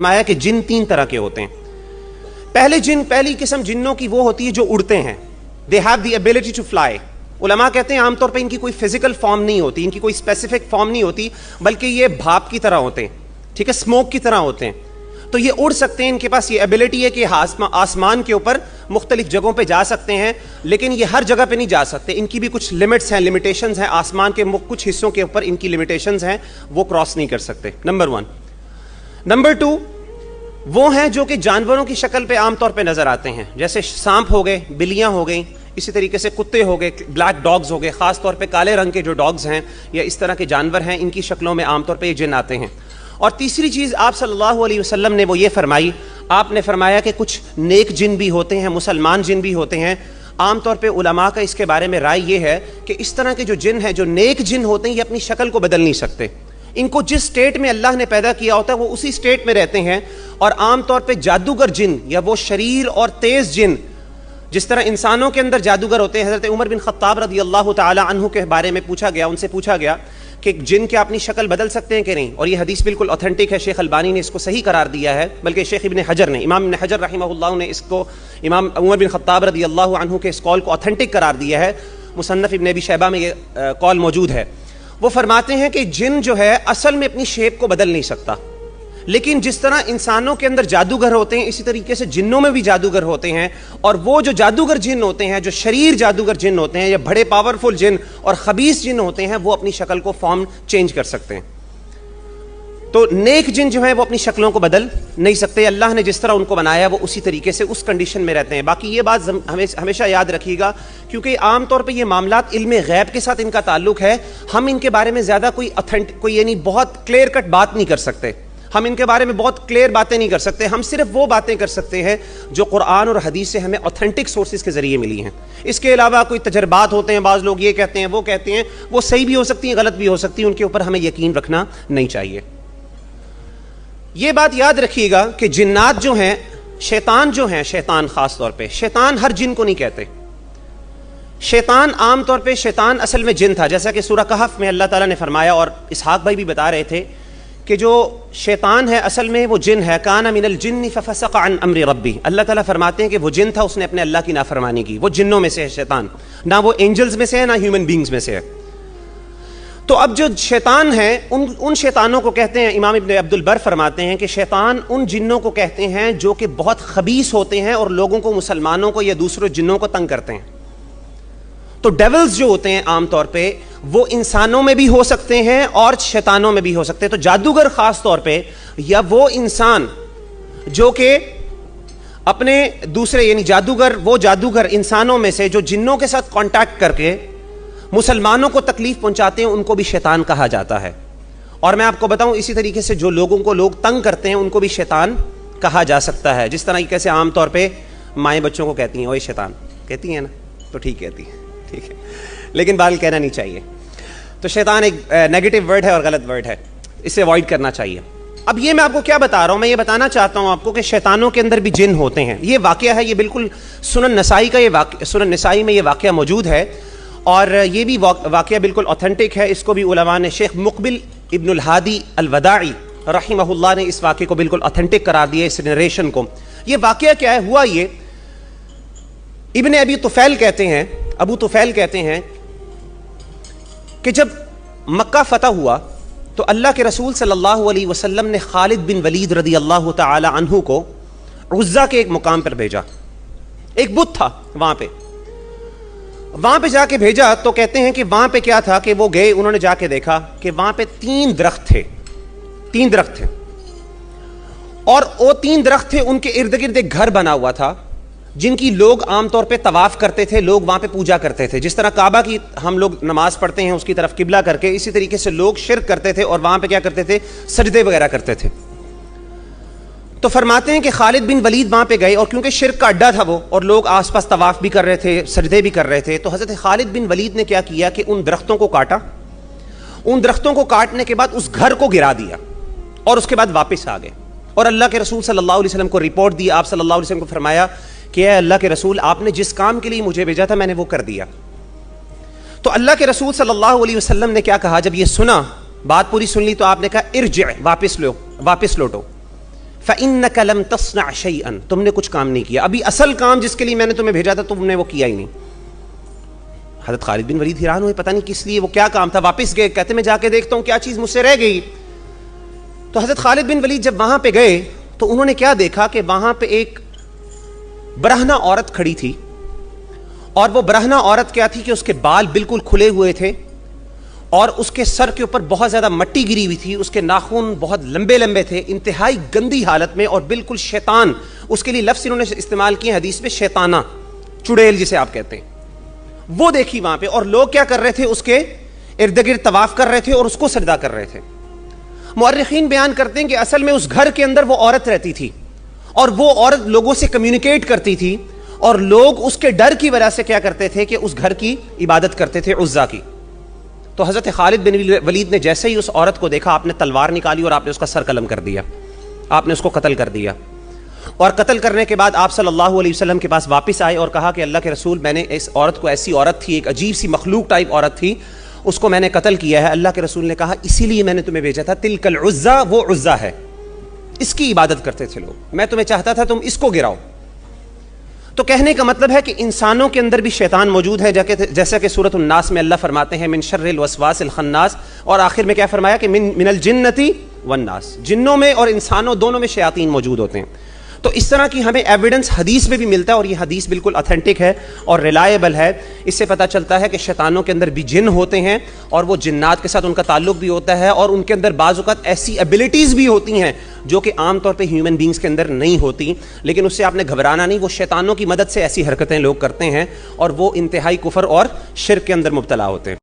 فرمایا کہ جن تین طرح کے ہوتے ہیں. پہلی قسم جنوں کی وہ ہوتی ہے جو اڑتے ہیں. They have the ability to fly. علماء کہتے ہیں عام طور پہ ان کی کوئی فزیکل فارم نہیں ہوتی, ان کی کوئی اسپیسیفک فارم نہیں ہوتی, بلکہ یہ بھاپ کی طرح ہوتے ہیں, ٹھیک ہے, اسموک کی طرح ہوتے ہیں. تو یہ اڑ سکتے ہیں, ان کے پاس یہ ایبلٹی ہے کہ آسمان کے اوپر مختلف جگہوں پہ جا سکتے ہیں, لیکن یہ ہر جگہ پہ نہیں جا سکتے. ان کی بھی کچھ لمٹس ہیں, لمیٹیشنز ہیں. آسمان کے کچھ حصوں کے اوپر ان کی لمیٹیشنز ہیں, وہ کراس نہیں کر سکتے. نمبر 1. نمبر 2, وہ ہیں جو کہ جانوروں کی شکل پہ عام طور پہ نظر آتے ہیں, جیسے سانپ ہو گئے, بلیاں ہو گئیں, اسی طریقے سے کتے ہو گئے, بلیک ڈاگز ہو گئے, خاص طور پہ کالے رنگ کے جو ڈاگز ہیں یا اس طرح کے جانور ہیں, ان کی شکلوں میں عام طور پہ یہ جن آتے ہیں. اور تیسری چیز آپ صلی اللہ علیہ وسلم نے وہ یہ فرمائی, آپ نے فرمایا کہ کچھ نیک جن بھی ہوتے ہیں, مسلمان جن بھی ہوتے ہیں. عام طور پہ علماء کا اس کے بارے میں رائے یہ ہے کہ اس طرح کے جو جن ہیں, جو نیک جن ہوتے ہیں, یہ اپنی شکل کو بدل نہیں سکتے. ان کو جس سٹیٹ میں اللہ نے پیدا کیا ہوتا ہے وہ اسی سٹیٹ میں رہتے ہیں. اور عام طور پہ جادوگر جن یا وہ شریر اور تیز جن, جس طرح انسانوں کے اندر جادوگر ہوتے ہیں. حضرت عمر بن خطاب رضی اللہ تعالی عنہ کے بارے میں ان سے پوچھا گیا کہ جن کیا اپنی شکل بدل سکتے ہیں کہ نہیں, اور یہ حدیث بالکل اوتھینٹک ہے. شیخ البانی نے اس کو صحیح قرار دیا ہے, بلکہ شیخ ابن حجر نے, امام ابن حجر رحمہ اللہ نے اس کو امام عمر بن خطاب رضی اللہ عنہ کے اس قول کو اوتھینٹک قرار دیا ہے. مصنف ابن ابی شیبہ میں یہ قول موجود ہے. وہ فرماتے ہیں کہ جن جو ہے اصل میں اپنی شیپ کو بدل نہیں سکتا, لیکن جس طرح انسانوں کے اندر جادوگر ہوتے ہیں, اسی طریقے سے جنوں میں بھی جادوگر ہوتے ہیں. اور وہ جو جادوگر جن ہوتے ہیں, جو شریر جادوگر جن ہوتے ہیں, یا بڑے پاورفل جن اور خبیث جن ہوتے ہیں, وہ اپنی شکل کو فارم چینج کر سکتے ہیں. تو نیک جن جو ہیں وہ اپنی شکلوں کو بدل نہیں سکتے. اللہ نے جس طرح ان کو بنایا وہ اسی طریقے سے اس کنڈیشن میں رہتے ہیں. باقی یہ بات ہمیشہ یاد رکھیے گا, کیونکہ عام طور پہ یہ معاملات علم غیب کے ساتھ ان کا تعلق ہے. ہم ان کے بارے میں زیادہ کوئی یعنی بہت کلیئر کٹ بات نہیں کر سکتے. ہم ان کے بارے میں بہت کلیئر باتیں نہیں کر سکتے. ہم صرف وہ باتیں کر سکتے ہیں جو قرآن اور حدیث سے ہمیں اوتھینٹک سورسز کے ذریعے ملی ہیں. اس کے علاوہ کوئی تجربات ہوتے ہیں, بعض لوگ یہ کہتے ہیں وہ کہتے ہیں, وہ صحیح بھی ہو سکتی ہیں, غلط بھی ہو سکتی ہیں. ان کے اوپر ہمیں یقین رکھنا نہیں چاہیے. یہ بات یاد رکھیے گا کہ جنات جو ہیں, شیطان جو ہیں, شیطان خاص طور پہ, شیطان ہر جن کو نہیں کہتے. شیطان عام طور پہ, شیطان اصل میں جن تھا, جیسا کہ سورہ کہف میں اللہ تعالیٰ نے فرمایا, اور اسحاق بھائی بھی بتا رہے تھے کہ جو شیطان ہے اصل میں وہ جن ہے. کان من الجن ففسق عن امر ربی. اللہ تعالیٰ فرماتے ہیں کہ وہ جن تھا, اس نے اپنے اللہ کی نافرمانی کی. وہ جنوں میں سے ہے شیطان, نہ وہ اینجلز میں سے ہے, نہ ہیومن بینگز میں سے ہے. تو اب جو شیطان ہیں, ان شیطانوں کو کہتے ہیں, امام ابن عبد البر فرماتے ہیں کہ شیطان ان جنوں کو کہتے ہیں جو کہ بہت خبیث ہوتے ہیں اور لوگوں کو, مسلمانوں کو یا دوسرے جنوں کو تنگ کرتے ہیں. تو ڈیولز جو ہوتے ہیں عام طور پہ وہ انسانوں میں بھی ہو سکتے ہیں اور شیطانوں میں بھی ہو سکتے ہیں. تو جادوگر خاص طور پہ, یا وہ انسان جو کہ اپنے دوسرے یعنی وہ جادوگر انسانوں میں سے جو جنوں کے ساتھ کانٹیکٹ کر کے مسلمانوں کو تکلیف پہنچاتے ہیں, ان کو بھی شیطان کہا جاتا ہے. اور میں آپ کو بتاؤں, اسی طریقے سے جو لوگوں کو لوگ تنگ کرتے ہیں ان کو بھی شیطان کہا جا سکتا ہے. جس طرح کیسے عام طور پہ مائیں بچوں کو کہتی ہیں اوے شیطان, کہتی ہیں نا, تو ٹھیک کہتی ہیں, ٹھیک ہے, لیکن بال کہنا نہیں چاہیے. تو شیطان ایک نیگیٹو ورڈ ہے اور غلط ورڈ ہے, اسے اوائڈ کرنا چاہیے. اب یہ میں آپ کو کیا بتا رہا ہوں, میں یہ بتانا چاہتا ہوں آپ کو کہ شیطانوں کے اندر بھی جن ہوتے ہیں. یہ واقعہ ہے, یہ بالکل سنن نسائی کا, یہ سنن نسائی میں یہ واقعہ موجود ہے, اور یہ بھی واقعہ بالکل اوتھینٹک ہے. اس کو بھی علماء نے, شیخ مقبل ابن الہادی الوداعی رحمہ اللہ نے اس واقعے کو بالکل اوتھینٹک قرار دیا, اس نریشن کو. یہ واقعہ کیا ہے, ہوا یہ, ابن ابی طفیل کہتے ہیں, ابو طفیل کہتے ہیں کہ جب مکہ فتح ہوا تو اللہ کے رسول صلی اللہ علیہ وسلم نے خالد بن ولید رضی اللہ تعالی عنہ کو عزہ کے ایک مقام پر بھیجا. ایک بت تھا وہاں پہ جا کے بھیجا. تو کہتے ہیں کہ وہاں پہ کیا تھا کہ وہ گئے, انہوں نے جا کے دیکھا کہ وہاں پہ 3 درخت تھے, اور وہ 3 درخت تھے, ان کے ارد گرد ایک گھر بنا ہوا تھا جن کی لوگ عام طور پہ طواف کرتے تھے, لوگ وہاں پہ پوجا کرتے تھے. جس طرح کعبہ کی ہم لوگ نماز پڑھتے ہیں اس کی طرف قبلہ کر کے, اسی طریقے سے لوگ شرک کرتے تھے اور وہاں پہ کیا کرتے تھے, سجدے وغیرہ کرتے تھے. تو فرماتے ہیں کہ خالد بن ولید وہاں پہ گئے, اور کیونکہ شرک کا اڈا تھا وہ, اور لوگ آس پاس طواف بھی کر رہے تھے, سجدے بھی کر رہے تھے, تو حضرت خالد بن ولید نے کیا کیا کہ ان درختوں کو کاٹا. ان درختوں کو کاٹنے کے بعد اس گھر کو گرا دیا, اور اس کے بعد واپس آ گئے, اور اللہ کے رسول صلی اللہ علیہ وسلم کو رپورٹ دی. آپ صلی اللہ علیہ وسلم کو فرمایا کہ اے اللہ کے رسول, آپ نے جس کام کے لیے مجھے بھیجا تھا میں نے وہ کر دیا. تو اللہ کے رسول صلی اللہ علیہ وسلم نے کیا کہا, جب یہ سنا, بات پوری سن لی, تو آپ نے کہا ارجع, واپس لوٹو, فَإِنَّكَ لَمْ تَصْنَعْ شَيْئًا، تم نے کچھ کام نہیں کیا، ابھی اصل کام جس کے لیے میں نے تمہیں بھیجا تھا تم نے وہ کیا ہی نہیں۔ حضرت خالد بن ولید حیران ہوئے، پتہ نہیں کس لیے، وہ کیا کام تھا، واپس گئے، کہتے میں جا کے دیکھتا ہوں کیا چیز مجھ سے رہ گئی۔ تو حضرت خالد بن ولید جب وہاں پہ گئے تو انہوں نے کیا دیکھا کہ وہاں پہ ایک برہنہ عورت کھڑی تھی، اور وہ برہنہ عورت کیا تھی کہ اس کے بال بالکل کھلے ہوئے تھے، اور اس کے سر کے اوپر بہت زیادہ مٹی گری ہوئی تھی، اس کے ناخن بہت لمبے لمبے تھے، انتہائی گندی حالت میں، اور بالکل شیطان، اس کے لیے لفظ انہوں نے استعمال کیے حدیث میں شیطانہ، چڑیل جسے آپ کہتے ہیں، وہ دیکھی وہاں پہ۔ اور لوگ کیا کر رہے تھے، اس کے ارد گرد طواف کر رہے تھے اور اس کو سجدہ کر رہے تھے۔ مورخین بیان کرتے ہیں کہ اصل میں اس گھر کے اندر وہ عورت رہتی تھی، اور وہ عورت لوگوں سے کمیونیکیٹ کرتی تھی، اور لوگ اس کے ڈر کی وجہ سے کیا کرتے تھے کہ اس گھر کی عبادت کرتے تھے، عزا کی۔ تو حضرت خالد بن ولید نے جیسے ہی اس عورت کو دیکھا، آپ نے تلوار نکالی اور آپ نے اس کا سر قلم کر دیا، آپ نے اس کو قتل کر دیا۔ اور قتل کرنے کے بعد آپ صلی اللہ علیہ وسلم کے پاس واپس آئے اور کہا کہ اللہ کے رسول، میں نے اس عورت کو، ایسی عورت تھی، ایک عجیب سی مخلوق ٹائپ عورت تھی، اس کو میں نے قتل کیا ہے۔ اللہ کے رسول نے کہا اسی لیے میں نے تمہیں بھیجا تھا، تلک العزا، وہ عزا ہے، اس کی عبادت کرتے تھے لوگ، میں تمہیں چاہتا تھا تم اس کو گراؤ۔ تو کہنے کا مطلب ہے کہ انسانوں کے اندر بھی شیطان موجود ہے، جیسا کہ سورۃ الناس میں اللہ فرماتے ہیں من شر الوسواس الخناس، اور آخر میں کیا فرمایا کہ من الجنتی والناس، جنوں میں اور انسانوں دونوں میں شیاطین موجود ہوتے ہیں۔ تو اس طرح کی ہمیں ایویڈنس حدیث میں بھی ملتا ہے، اور یہ حدیث بالکل اتھینٹک ہے اور ریلائبل ہے۔ اس سے پتہ چلتا ہے کہ شیطانوں کے اندر بھی جن ہوتے ہیں، اور وہ جنات کے ساتھ ان کا تعلق بھی ہوتا ہے، اور ان کے اندر بعض اوقات ایسی ایبلٹیز بھی ہوتی ہیں جو کہ عام طور پہ ہیومن بینگز کے اندر نہیں ہوتی، لیکن اس سے آپ نے گھبرانا نہیں، وہ شیطانوں کی مدد سے ایسی حرکتیں لوگ کرتے ہیں، اور وہ انتہائی کفر اور شرک کے اندر مبتلا ہوتے ہیں۔